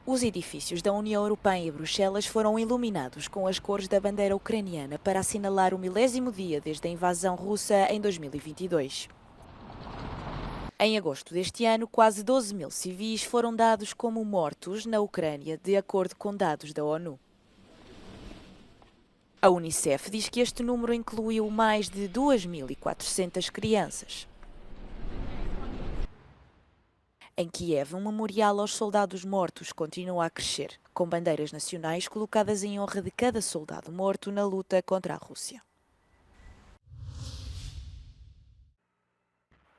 Os edifícios da União Europeia em Bruxelas foram iluminados com as cores da bandeira ucraniana para assinalar o 10º dia desde a invasão russa em 2022. Em agosto deste ano, quase 12 mil civis foram dados como mortos na Ucrânia, de acordo com dados da ONU. A Unicef diz que este número incluiu mais de 2.400 crianças. Em Kiev, um memorial aos soldados mortos continua a crescer, com bandeiras nacionais colocadas em honra de cada soldado morto na luta contra a Rússia.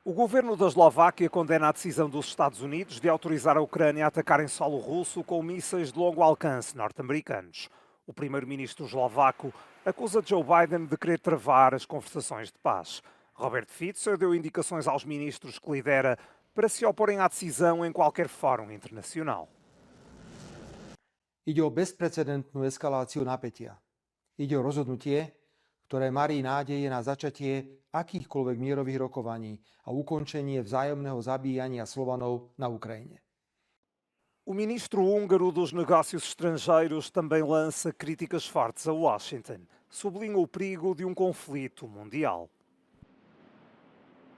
O governo da Eslováquia condena a decisão dos Estados Unidos de autorizar a Ucrânia a atacar em solo russo com mísseis de longo alcance norte-americanos. O primeiro-ministro eslovaco acusa Joe Biden de querer travar as conversações de paz. Robert Fico deu indicações aos ministros que lidera para se oporem à decisão em qualquer fórum internacional. Ide o bezprecedentnú eskaláciu napätia. Ide o rozhodnutie, ktoré marí nádeje na začatie akýchkoľvek mierových rokovaní a ukončenie vzájomného zabíjania Slovanov na Ukrajine. O ministro húngaro dos Negócios Estrangeiros também lança críticas fortes a Washington. Sublinha o perigo de um conflito mundial.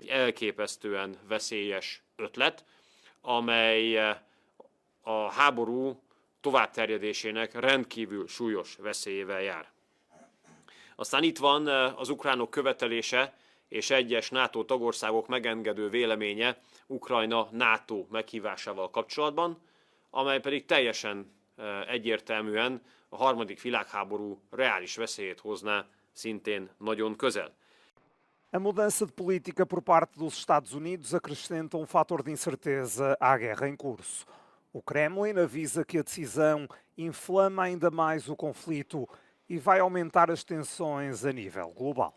Elképesztően veszélyes ötlet, amely a háború továbbterjedésének rendkívül súlyos veszélyével jár. Aztán itt van az ukránok követelése és egyes NATO tagországok megengedő véleménye Ukrajna NATO meghívásával kapcsolatban, amely pedig teljesen egyértelműen a harmadik világháború reális veszélyét hozná szintén nagyon közel. A mudança de política por parte dos Estados Unidos acrescenta um fator de incerteza à guerra em curso. O Kremlin avisa que a decisão inflama ainda mais o conflito e vai aumentar as tensões a nível global.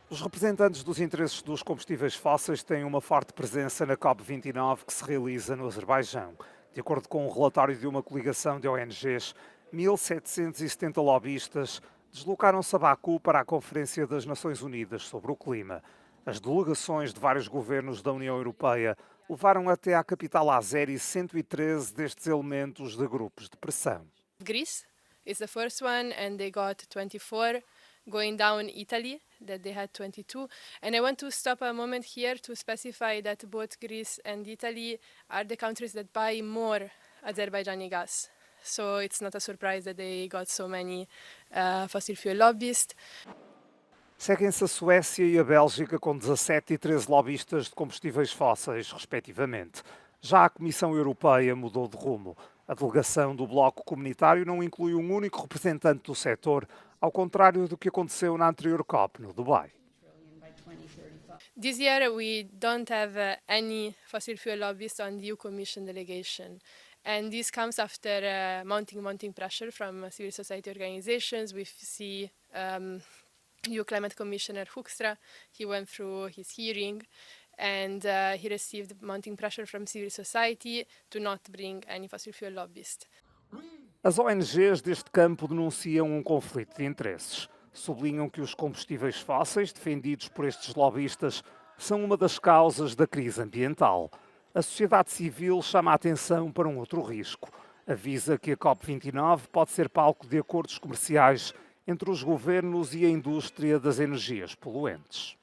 Os representantes dos interesses dos combustíveis fósseis têm uma forte presença na COP29 que se realiza no Azerbaijão. De acordo com um relatório de uma coligação de ONGs, 1.770 lobistas deslocaram-se a Baku para a Conferência das Nações Unidas sobre o Clima. As delegações de vários governos da União Europeia levaram até à capital azeri 113 destes elementos de grupos de pressão. Greece is the first one and they got 24, going down Italy that they had 22. And I want to stop a moment here to specify that both Greece and Italy are the countries that buy more Azerbaijani gas. So it's not a surprise that they got so many fossil fuel lobbyists. Seguem-se a Suécia e a Bélgica com 17 e 13 lobistas de combustíveis fósseis, respectivamente. Já a Comissão Europeia mudou de rumo. A delegação do Bloco Comunitário não inclui um único representante do setor, ao contrário do que aconteceu na anterior COP no Dubai. This year we don't have any fossil fuel lobbyists on the EU Commission delegation. And this comes after mounting pressure from civil society organizations. We see EU Climate Commissioner Hoekstra, he went through his hearing and he received mounting pressure from civil society to not bring any fossil fuel lobbyists. As ONGs deste campo denunciam um conflito de interesses. Sublinham que os combustíveis fósseis defendidos por estes lobistas são uma das causas da crise ambiental. A sociedade civil chama a atenção para um outro risco. Avisa que a COP29 pode ser palco de acordos comerciais entre os governos e a indústria das energias poluentes.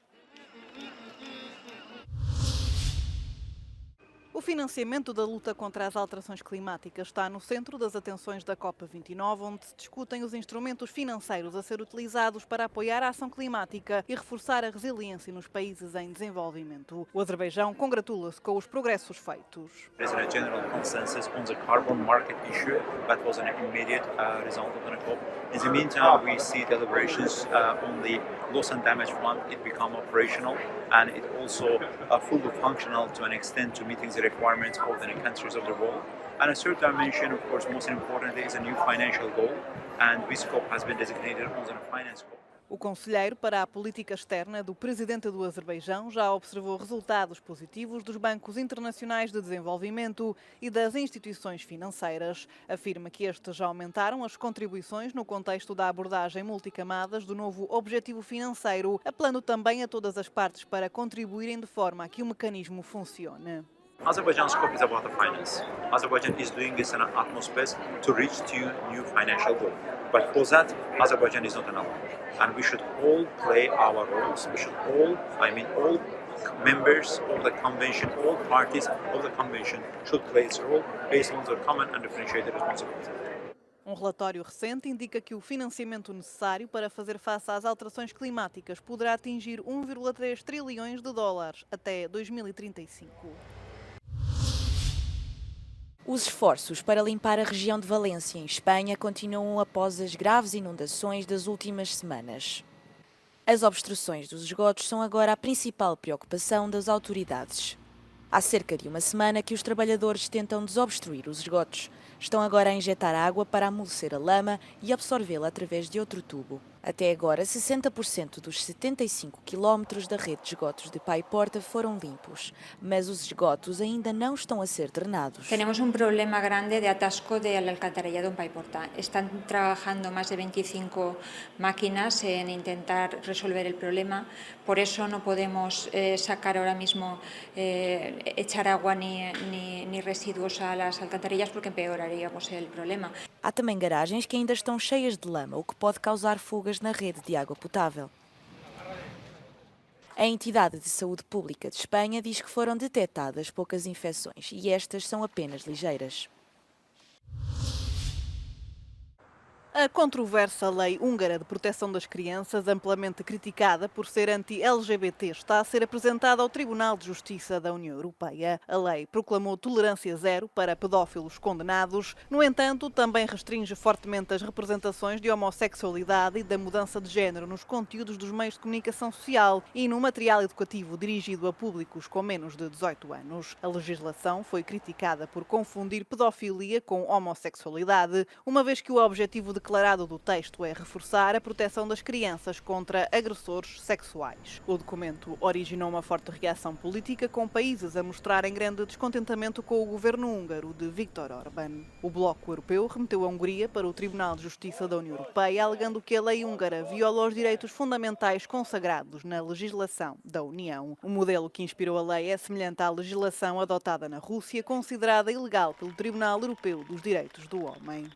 O financiamento da luta contra as alterações climáticas está no centro das atenções da COP29, onde se discutem os instrumentos financeiros a ser utilizados para apoiar a ação climática e reforçar a resiliência nos países em desenvolvimento. O Azerbaijão congratula-se com os progressos feitos. There is a general consensus on the carbon market issue that was an immediate result of the COP. In the meantime, we see deliberations on the loss and damage fund. It become operational and it also fully functional to an extent to meeting the requirements of the countries of the world. And a third dimension, of course, most importantly, is a new financial goal, and this COP has been designated as a finance COP. O conselheiro para a política externa do presidente do Azerbaijão já observou resultados positivos dos bancos internacionais de desenvolvimento e das instituições financeiras. Afirma que estes já aumentaram as contribuições no contexto da abordagem multicamadas do novo objetivo financeiro, apelando também a todas as partes para contribuírem de forma a que o mecanismo funcione. Azerbaijan's scope is about the finance. Azerbaijan is doing this in an utmost best to reach to new financial goal. But for that, Azerbaijan is not alone. And we should all play our roles. We should all members of the convention, all parties of the convention should play its role based on their common and differentiated responsibility. Um relatório recente indica que o financiamento necessário para fazer face às alterações climáticas poderá atingir 1,3 trilhões de dólares até 2035. Os esforços para limpar a região de Valência, em Espanha, continuam após as graves inundações das últimas semanas. As obstruções dos esgotos são agora a principal preocupação das autoridades. Há cerca de uma semana que os trabalhadores tentam desobstruir os esgotos. Estão agora a injetar água para amolecer a lama e absorvê-la através de outro tubo. Até agora, 60% dos 75 quilómetros da rede de esgotos de Paiporta foram limpos, mas os esgotos ainda não estão a ser drenados. Tenemos un problema grande de atasco del alcantarillado en Paiporta. Están trabajando más de 25 máquinas en intentar resolver el problema. Por eso no podemos sacar ahora mismo, echar agua ni residuos a las alcantarillas porque empeoraríamos el problema. Há também garagens que ainda estão cheias de lama, o que pode causar fugas na rede de água potável. A Entidade de Saúde Pública de Espanha diz que foram detectadas poucas infecções e estas são apenas ligeiras. A controversa lei húngara de proteção das crianças, amplamente criticada por ser anti-LGBT, está a ser apresentada ao Tribunal de Justiça da União Europeia. A lei proclamou tolerância zero para pedófilos condenados. No entanto, também restringe fortemente as representações de homossexualidade e da mudança de género nos conteúdos dos meios de comunicação social e no material educativo dirigido a públicos com menos de 18 anos. A legislação foi criticada por confundir pedofilia com homossexualidade, uma vez que o objetivo declarado do texto é reforçar a proteção das crianças contra agressores sexuais. O documento originou uma forte reação política, com países a mostrarem grande descontentamento com o governo húngaro de Viktor Orbán. O Bloco Europeu remeteu a Hungria para o Tribunal de Justiça da União Europeia, alegando que a lei húngara viola os direitos fundamentais consagrados na legislação da União. O modelo que inspirou a lei é semelhante à legislação adotada na Rússia, considerada ilegal pelo Tribunal Europeu dos Direitos do Homem.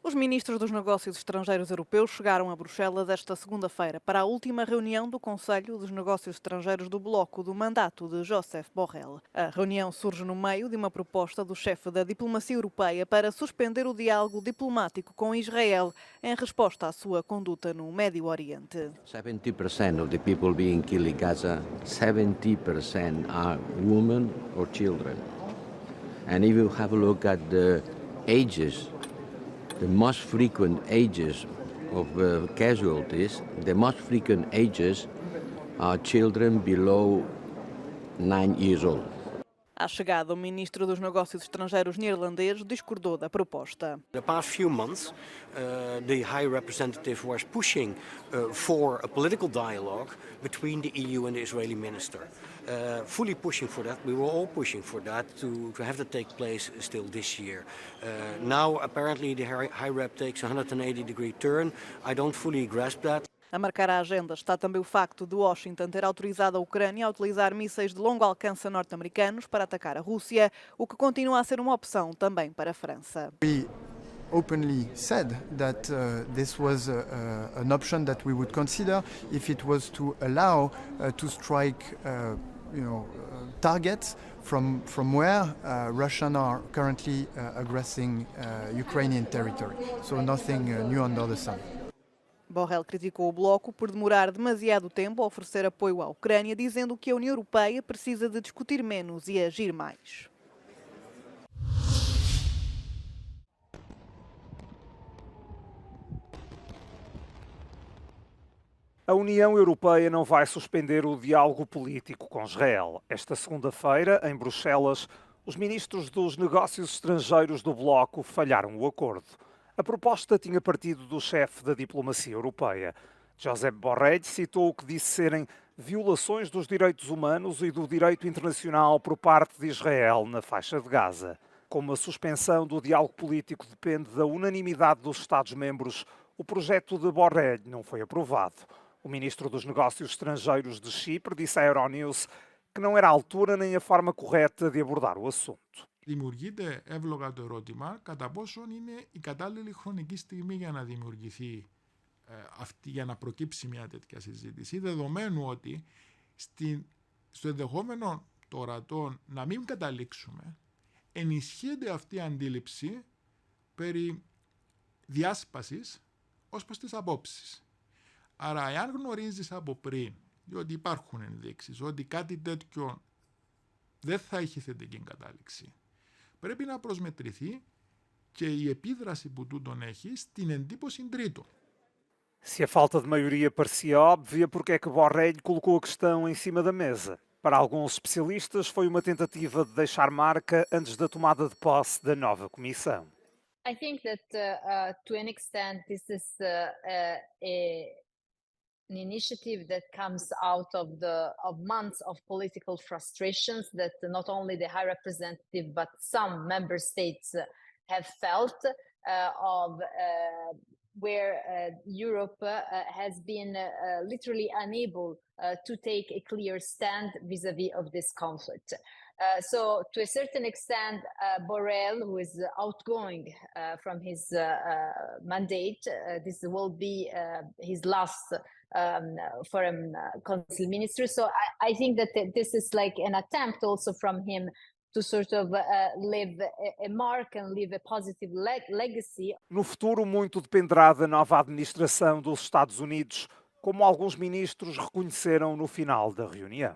Os ministros dos Negócios Estrangeiros Europeus chegaram a Bruxelas esta segunda-feira para a última reunião do Conselho dos Negócios Estrangeiros do Bloco do mandato de Josep Borrell. A reunião surge no meio de uma proposta do chefe da diplomacia europeia para suspender o diálogo diplomático com Israel em resposta à sua conduta no Médio Oriente. 70% of the people being killed in Gaza, 70% are women or children. And if you have a look at the ages, the most frequent ages of casualties, the most frequent ages are children below 9 years old. À chegada, o ministro dos Negócios Estrangeiros neerlandês discordou da proposta. The past few months, the High Representative was pushing for a political dialogue between the EU and the Israeli minister. Fully pushing for that. We were all pushing for that to have that take place still this year. Now, apparently, the High Rep takes a 180-degree turn. I don't fully grasp that. A marcar a agenda está também o facto de Washington ter autorizado a Ucrânia a utilizar mísseis de longo alcance norte-americanos para atacar a Rússia, o que continua a ser uma opção também para a França. We openly said that this was an option that we would consider if it was to allow to strike targets from where Russians are currently aggressing Ukrainian territory. So nothing new under the sun. Borrell criticou o Bloco por demorar demasiado tempo a oferecer apoio à Ucrânia, dizendo que a União Europeia precisa de discutir menos e agir mais. A União Europeia não vai suspender o diálogo político com Israel. Esta segunda-feira, em Bruxelas, os ministros dos Negócios Estrangeiros do Bloco falharam o acordo. A proposta tinha partido do chefe da diplomacia europeia. Josep Borrell citou o que disse serem violações dos direitos humanos e do direito internacional por parte de Israel na faixa de Gaza. Como a suspensão do diálogo político depende da unanimidade dos Estados-membros, o projeto de Borrell não foi aprovado. O ministro dos Negócios Estrangeiros de Chipre disse à Euronews que não era a altura nem a forma correta de abordar o assunto. Δημιουργείται εύλογα το ερώτημα κατά πόσον είναι η κατάλληλη χρονική στιγμή για να δημιουργηθεί για να προκύψει μια τέτοια συζήτηση, δεδομένου ότι στο ενδεχόμενο των ορατών να μην καταλήξουμε, ενισχύεται αυτή η αντίληψη περί διάσπασης ως προς τις απόψεις. Άρα, εάν γνωρίζεις από πριν, διότι υπάρχουν ενδείξεις, ότι κάτι τέτοιο δεν θα έχει θετική κατάληξη, πρέπει να προσμετρηθεί και η επίδραση που τούτον έχει στην εντύπωση τρίτων. Se a falta de maioria parecia óbvia, porque é que Borrell colocou a questão em cima da mesa? Para alguns especialistas, foi uma tentativa de deixar marca antes da tomada de posse da nova comissão. I think that to an extent this is an initiative that comes out of months of political frustrations that not only the High Representative but some member states have felt where Europe has been literally unable to take a clear stand vis-à-vis of this conflict. So to a certain extent, Borrell, who is outgoing from his mandate, this will be his last foreign council minister. So I think that this is like an attempt also from him to sort of leave a mark and leave a positive legacy. No futuro, muito dependerá da nova administração dos Estados Unidos, como alguns ministros reconheceram no final da reunião.